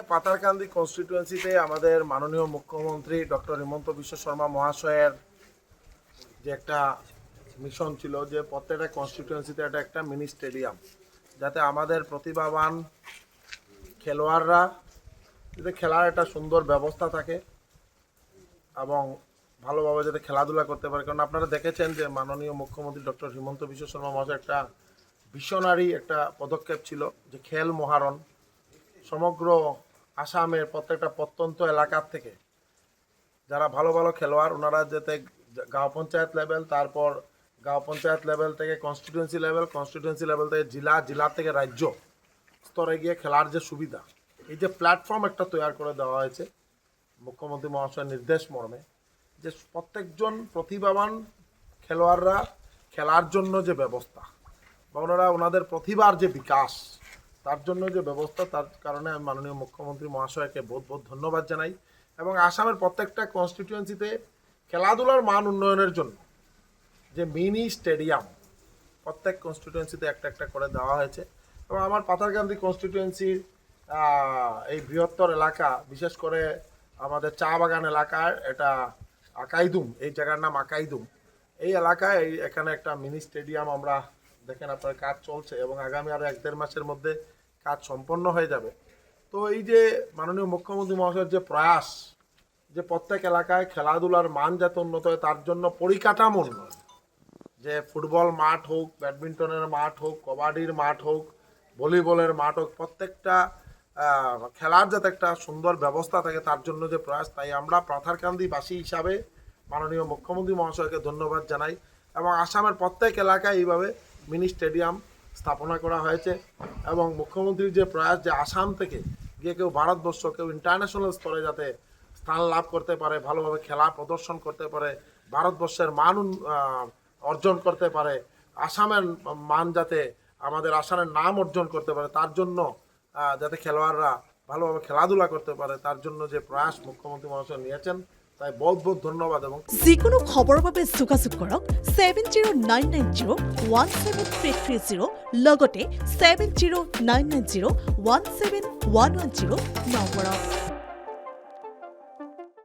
পাতারকান্দি কনস্টিটুয়েন্সিতে আমাদের মাননীয় মুখ্যমন্ত্রী ডক্টর হিমন্ত বিশ্ব শর্মা মহাশয়ের যে একটা মিশন ছিল যে প্রত্যেকটা কনস্টিটুয়েন্সিতে একটা মিনি স্টেডিয়াম, যাতে আমাদের প্রতিভাবান খেলোয়াড়রা যাতে খেলার একটা সুন্দর ব্যবস্থা থাকে এবং ভালোভাবে যাতে খেলাধুলা করতে পারে। কারণ আপনারা দেখেছেন যে মাননীয় মুখ্যমন্ত্রী ডক্টর হিমন্ত বিশ্ব শর্মা মহাশয় একটা ভিশনারি একটা পদক্ষেপ ছিল যে খেল মহারণ সমগ্র আসামের প্রত্যেকটা প্রত্যন্ত এলাকার থেকে যারা ভালো ভালো খেলোয়াড় ওনারা যাতে গাঁও পঞ্চায়েত লেভেল, তারপর গাঁও পঞ্চায়েত লেভেল থেকে কনস্টিটুয়েন্সি লেভেল থেকে জেলা থেকে রাজ্য স্তরে গিয়ে খেলার যে সুবিধা, এই যে প্ল্যাটফর্ম একটা তৈরি করে দেওয়া হয়েছে মুখ্যমন্ত্রী মহাশয়ের নির্দেশ মর্মে, যে প্রত্যেকজন প্রতিভাবান খেলোয়াড়রা খেলার জন্য যে ব্যবস্থা বা ওনাদের প্রতিভার যে বিকাশ তার জন্য যে ব্যবস্থা, তার কারণে আমি মাননীয় মুখ্যমন্ত্রী মহাশয়কে বহুত বহুত ধন্যবাদ জানাই। এবং আসামের প্রত্যেকটা কনস্টিটুয়েন্সিতে খেলাধুলার মান উন্নয়নের জন্য যে মিনি স্টেডিয়াম প্রত্যেক কনস্টিটুয়েন্সিতে একটা করে দেওয়া হয়েছে। এবং আমার পাতারকান্দি কনস্টিটুয়েন্সির এই বৃহত্তর এলাকা, বিশেষ করে আমাদের চা বাগান এলাকার এটা আকাইদুম, এই জায়গার নাম আকাইদুম, এই এলাকায় এখানে একটা মিনি স্টেডিয়াম আমরা দেখেন আপনার কাজ চলছে এবং আগামী আরও 1-1.5 মাসের মধ্যে কাজ সম্পন্ন হয়ে যাবে। তো এই যে মাননীয় মুখ্যমন্ত্রী মহাশয়ের যে প্রয়াস যে প্রত্যেক এলাকায় খেলাধুলার মান যাতে উন্নত হয় তার জন্য পরিকাঠামো উন্নয়ন, যে ফুটবল মাঠ হোক, ব্যাডমিন্টনের মাঠ হোক, কবাডির মাঠ হোক, ভলিবলের মাঠ হোক, প্রত্যেকটা খেলার যাতে একটা সুন্দর ব্যবস্থা থাকে তার জন্য যে প্রয়াস, তাই আমরা পাথারকান্দিবাসী হিসাবে মাননীয় মুখ্যমন্ত্রী মহাশয়কে ধন্যবাদ জানাই। এবং আসামের প্রত্যেক এলাকায় এইভাবে মিনি স্টেডিয়াম স্থাপনা করা হয়েছে এবং মুখ্যমন্ত্রীর যে প্রয়াস যে আসাম থেকে গিয়ে কেউ ভারতবর্ষ, কেউ ইন্টারন্যাশনাল স্তরে যাতে স্থান লাভ করতে পারে, ভালোভাবে খেলা প্রদর্শন করতে পারে, ভারতবর্ষের মান অর্জন করতে পারে, আসামের মান যাতে আমাদের আসামের নাম অর্জন করতে পারে, তার জন্য যাতে খেলোয়াড়রা ভালোভাবে খেলাধুলা করতে পারে, তার জন্য যে প্রয়াস মুখ্যমন্ত্রী মহাশয় নিয়েছেন, তাই বহুত বহুত ধন্যবাদ। এবং যিকোনো খবৰৰ বাবে যোগাযোগ কৰক 7099017330 লগতে 7099017110 নম্বৰত।